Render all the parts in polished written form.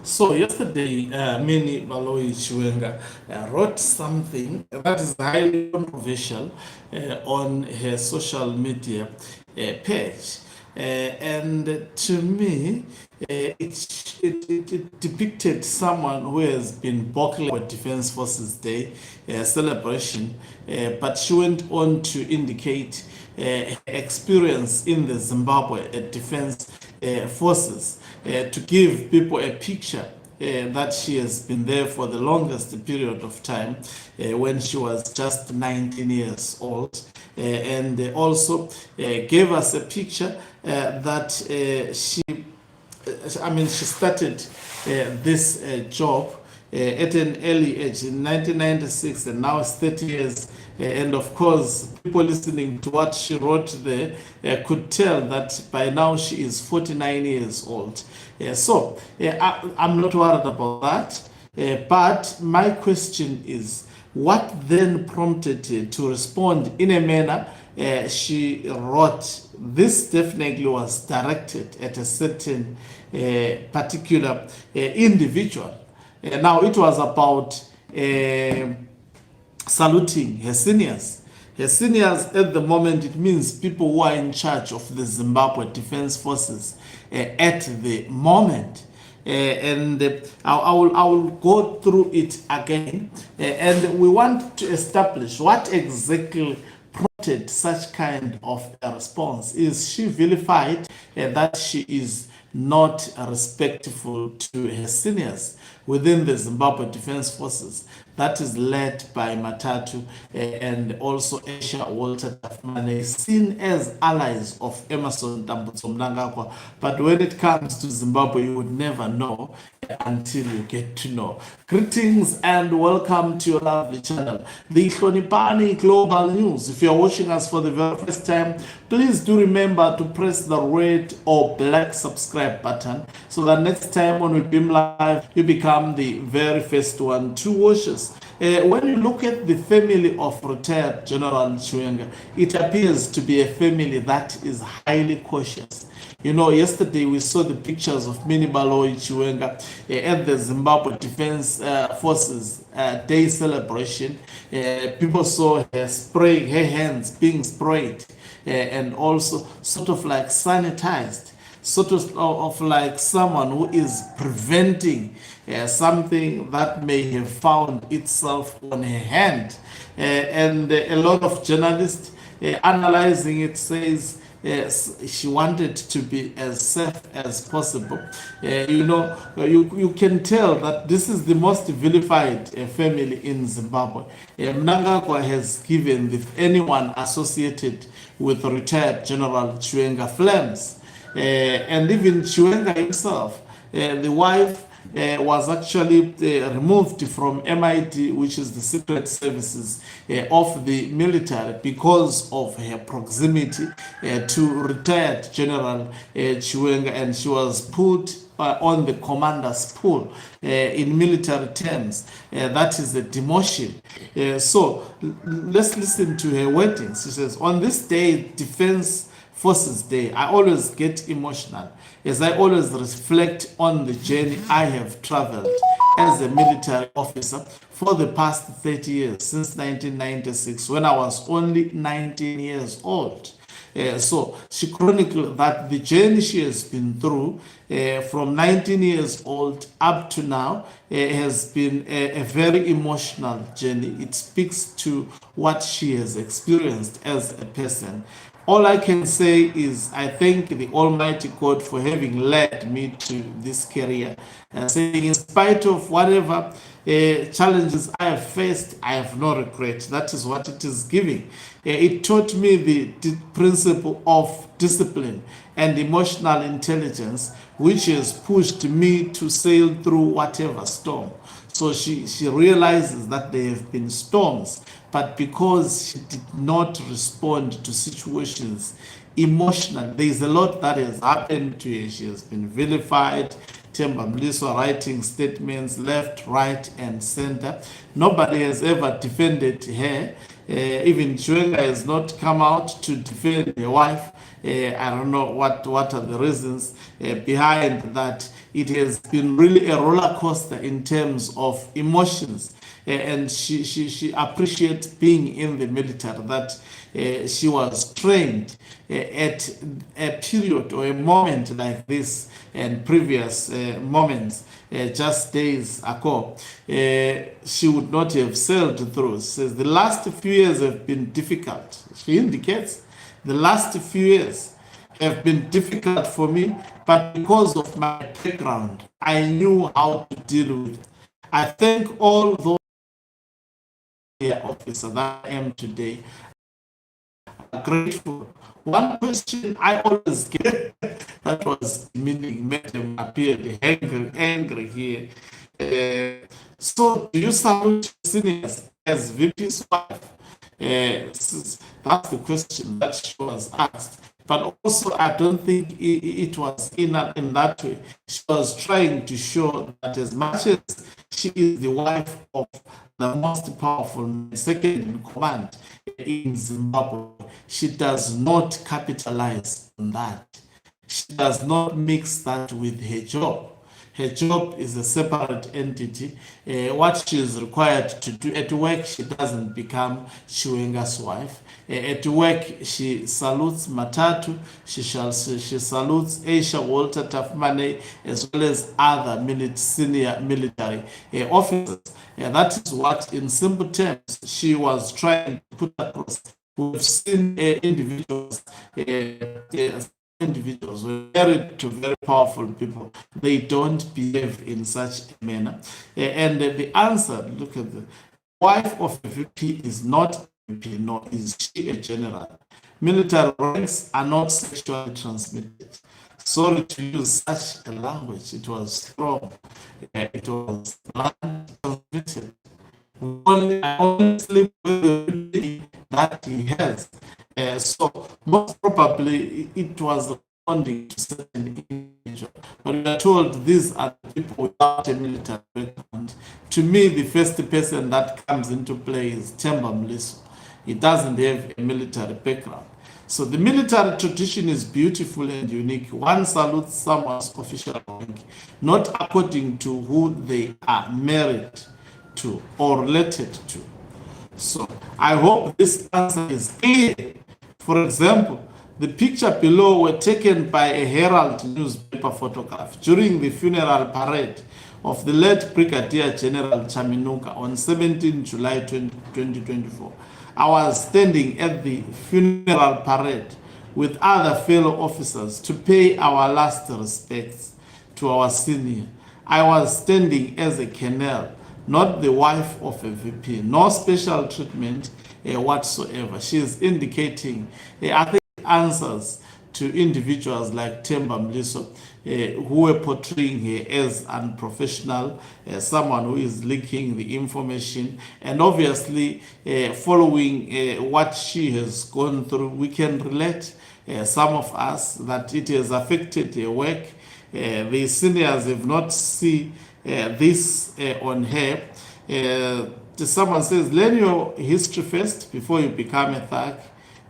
So yesterday, Minnie Baloyi Chiwenga wrote something that is highly controversial on her social media page. And to me, it depicted someone who has been buckling with Defense Forces Day celebration, but she went on to indicate her experience in the Zimbabwe Defense Forces to give people a picture that she has been there for the longest period of time when she was just 19 years old. And also gave us a picture that she started this job at an early age in 1996, and now it's 30 years. And of course, people listening to what she wrote there could tell that by now she is 49 years old. I'm not worried about that. But my question is, what then prompted her to respond in a manner she wrote? This definitely was directed at a certain particular individual. Now, it was about saluting her seniors. Her seniors at the moment, it means people who are in charge of the Zimbabwe Defense Forces at the moment. I will go through it again. And we want to establish what exactly prompted such kind of a response. Is she vilified that she is not respectful to her seniors within the Zimbabwe Defense Forces that is led by Matatu and also Asia Walter Tafmane, seen as allies of Emerson Tambutso Mnangagwa. But when it comes to Zimbabwe, you would never know until you get to know. Greetings and welcome to your lovely channel, the Hlonipani Global News. If you're watching us for the very first time, please do remember to press the red or black subscribe button so that next time when we beam live, you become the very first one to watch us. When you look at the family of retired General Chiwenga, it appears to be a family that is highly cautious. You know, yesterday we saw the pictures of Minnie Baloyi Chiwenga at the Zimbabwe Defense Forces Day celebration. People saw her spraying her hands being sprayed and also sort of like sanitized, sort of like someone who is preventing something that may have found itself on her hand. And a lot of journalists analyzing it says she wanted to be as safe as possible. You can tell that this is the most vilified family in Zimbabwe. Mnangagwa has given anyone associated with retired General Chiwenga flames. And even Chiwenga himself, the wife was actually removed from MIT, which is the secret services of the military, because of her proximity to retired General Chiwenga, and she was put on the commander's pool in military terms. That is a demotion. So let's listen to her words. She says, on this day, Defense Forces Day, I always get emotional as I always reflect on the journey I have traveled as a military officer for the past 30 years, since 1996, when I was only 19 years old. So she chronicled that the journey she has been through from 19 years old up to now has been a very emotional journey. It speaks to what she has experienced as a person. All I can say is I thank the Almighty God for having led me to this career, and saying in spite of whatever challenges I have faced, I have no regret. That is what it is giving. It taught me the principle of discipline and emotional intelligence, which has pushed me to sail through whatever storm. So she realizes that there have been storms, but because she did not respond to situations emotionally, there is a lot that has happened to her. She has been vilified, Themba Mliso writing statements left, right, and center. Nobody has ever defended her. Even Chiwenga has not come out to defend her wife. I don't know what are the reasons behind that. It has been really a roller coaster in terms of emotions. And she appreciates being in the military, that she was trained at a period or a moment like this and previous moments just days ago. She would not have sailed through. Says the last few years have been difficult. She indicates the last few years have been difficult for me, but because of my background, I knew how to deal with it. I thank all those officers that I am today. I'm grateful. One question I always get that was meaning made him appear angry here. So do you salute seniors as VP's wife? That's the question that she was asked. But also, I don't think it was in that way. She was trying to show that as much as she is the wife of the most powerful second in command in Zimbabwe, she does not capitalize on that. She does not mix that with her job. Her job is a separate entity. What she is required to do at work, she doesn't become Chiwenga's wife. At work, she salutes Matatu, she salutes Aisha Walter Tafmane, as well as other senior military officers. That is what, in simple terms, she was trying to put across. We've seen individuals were married to very powerful people. They don't behave in such a manner. And the answer, look at the wife of a VP is not a VP, nor is she a general. Military ranks are not sexually transmitted. Sorry to use such a language. It was strong. It was transmitted. I only sleep with the that he has. So most probably it was responding to certain individual. But we are told these are people without a military background. To me, the first person that comes into play is Themba Mliso. He doesn't have a military background. So the military tradition is beautiful and unique. One salutes someone's official rank, not according to who they are married to or related to. So I hope this answer is clear. For example, the picture below were taken by a Herald newspaper photograph during the funeral parade of the late Brigadier General Chaminuka on 17 July 2024. I was standing at the funeral parade with other fellow officers to pay our last respects to our senior. I was standing as a colonel, not the wife of a VP, no special treatment whatsoever. She is indicating, I think, answers to individuals like Themba Mliso, who were portraying her as unprofessional, someone who is leaking the information, and obviously following what she has gone through, we can relate, some of us, that it has affected her work. The seniors have not seen this on her. Someone says, learn your history first before you become a thug.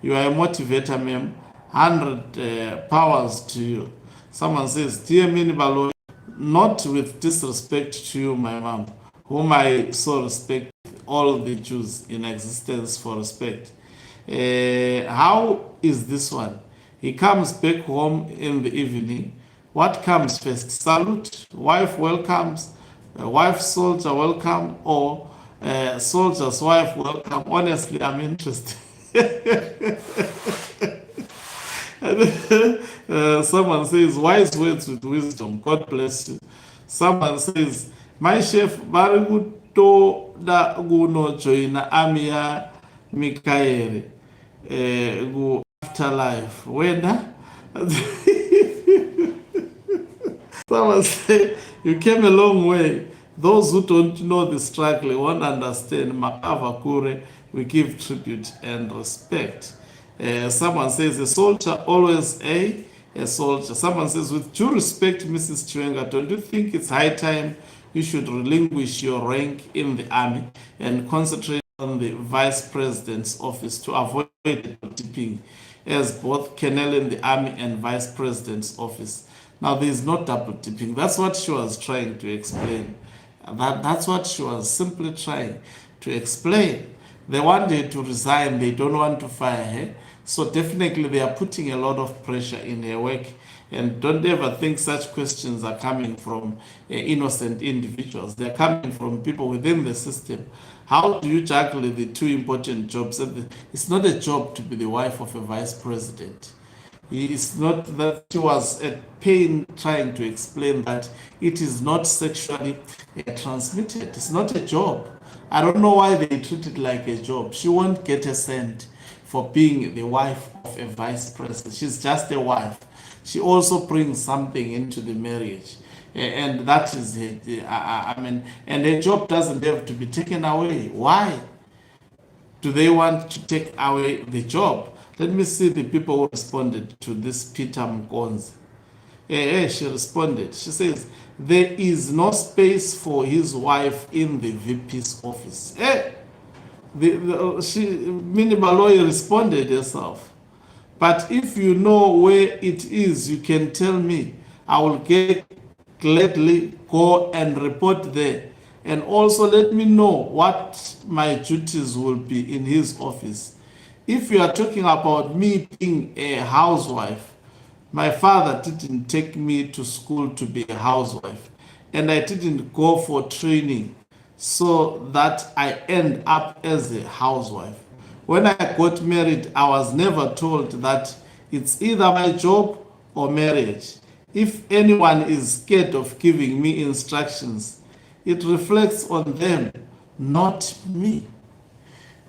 You are a motivator, ma'am. 100 powers to you. Someone says, dear Minibalo, not with disrespect to you, my mom, whom I so respect, all the Jews in existence for respect. How is this one? He comes back home in the evening. What comes first? Salute, wife welcomes, wife soldier welcome, or soldier's wife welcome? Honestly, I'm interested. Someone says, wise words with wisdom. God bless you. Someone says, my chef, Bariguto da Guno Joina Amia Mikaere go afterlife. When? Someone say, you came a long way. Those who don't know the struggle won't understand. Makava Kure, we give tribute and respect. Someone says, a soldier always a soldier. Someone says, with due respect, Mrs. Chiwenga, don't you think it's high time you should relinquish your rank in the army and concentrate on the vice president's office to avoid tipping as both colonel in the army and vice president's office? Now, there is no double dipping. That's what she was trying to explain. That's what she was simply trying to explain. They want her to resign. They don't want to fire her. So definitely they are putting a lot of pressure in her work. And don't ever think such questions are coming from innocent individuals. They're coming from people within the system. How do you juggle the two important jobs? It's not a job to be the wife of a vice president. It's not that she was at pain trying to explain that it is not sexually transmitted. It's not a job. I don't know why they treat it like a job. She won't get a cent for being the wife of a vice president. She's just a wife. She also brings something into the marriage. And that is it. And a job doesn't have to be taken away. Why do they want to take away the job? Let me see the people who responded to this Peter Mkonzi. She responded. She says, there is no space for his wife in the VP's office. Minnie Baloyi responded herself. But if you know where it is, you can tell me. I will gladly go and report there. And also let me know what my duties will be in his office. If you are talking about me being a housewife, my father didn't take me to school to be a housewife, and I didn't go for training so that I end up as a housewife. When I got married, I was never told that it's either my job or marriage. If anyone is scared of giving me instructions, it reflects on them, not me.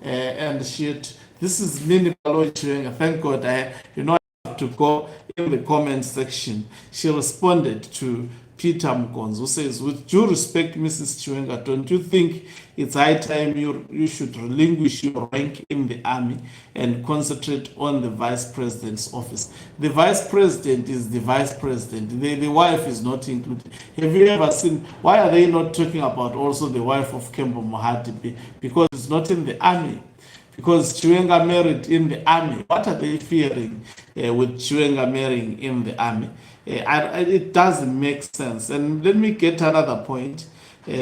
And this is Minnie Baloyi Chiwenga. Thank God I have to go in the comment section. She responded to Peter Mkonzi, who says, with due respect, Mrs. Chiwenga, don't you think it's high time you should relinquish your rank in the army and concentrate on the vice president's office? The vice president is the vice president. The wife is not included. Have you ever seen, why are they not talking about also the wife of Kembo Mohadi? Because it's not in the army. Because Chiwenga married in the army. What are they fearing with Chiwenga marrying in the army? It doesn't make sense. And let me get another point.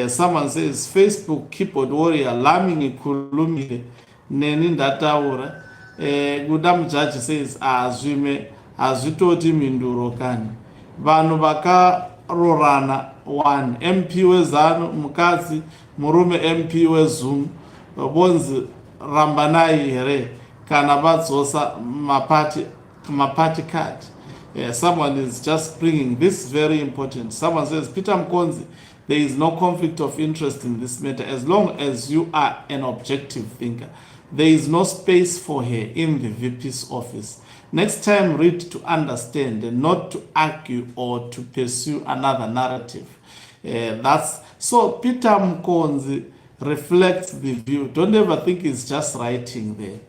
Someone says, Facebook keyboard warrior, laming ikhulumile, neni ndataura. Gudam judge says, azvitoti minduro kani. Vanhu vakarorana, one, MP wezanu, mukadzi, murume MP weZoom, bonzi rambanai here, kana vadzosa mapati card. Someone is just bringing this very important. Someone says, Peter Mkonzi, there is no conflict of interest in this matter as long as you are an objective thinker. There is no space for her in the VP's office. Next time, read to understand and not to argue or to pursue another narrative. So Peter Mkonzi reflects the view. Don't ever think he's just writing there.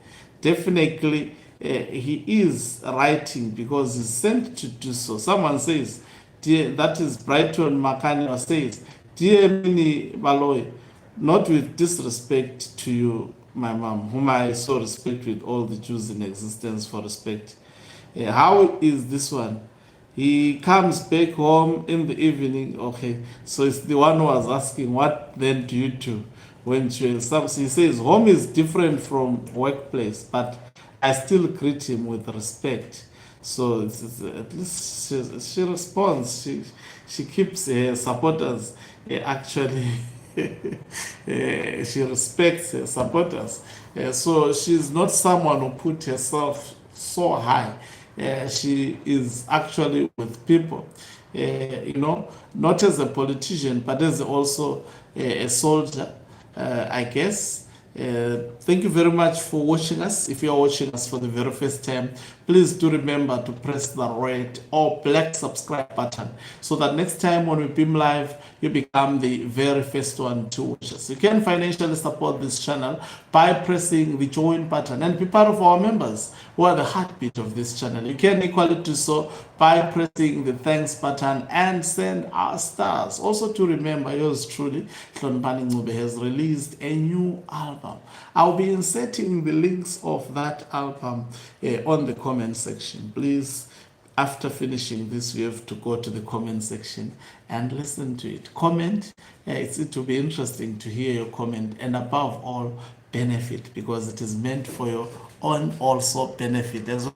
Definitely, he is writing because he's sent to do so. Someone says, that is Brighton Makanya says, dear Minnie Baloyi, not with disrespect to you, my mom, whom I so respect with all the Jews in existence for respect. How is this one? He comes back home in the evening. Okay, so it's the one who was asking, what then do you do when he says, home is different from workplace, but I still greet him with respect. So at least she responds. She keeps her supporters actually. She respects her supporters. So she's not someone who put herself so high. She is actually with people. Not as a politician, but as also a soldier, I guess. Thank you very much for watching us. If you are watching us for the very first time, please do remember to press the red or black subscribe button so that next time when we beam live, you become the very first one to watch us. You can financially support this channel by pressing the join button and be part of our members who are the heartbeat of this channel. You can equally do so by pressing the thanks button and send our stars. Also to remember, yours truly, Hlonipani Ncube, has released a new album. I'll be inserting the links of that album on the comment section. Please, after finishing this, you have to go to the comment section and listen to it. Comment. It will be interesting to hear your comment, and above all, benefit, because it is meant for your own also benefit. There's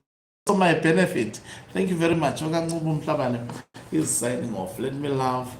also my benefit. Thank you very much. Oga Ncube Mhlabane is signing off. Let me love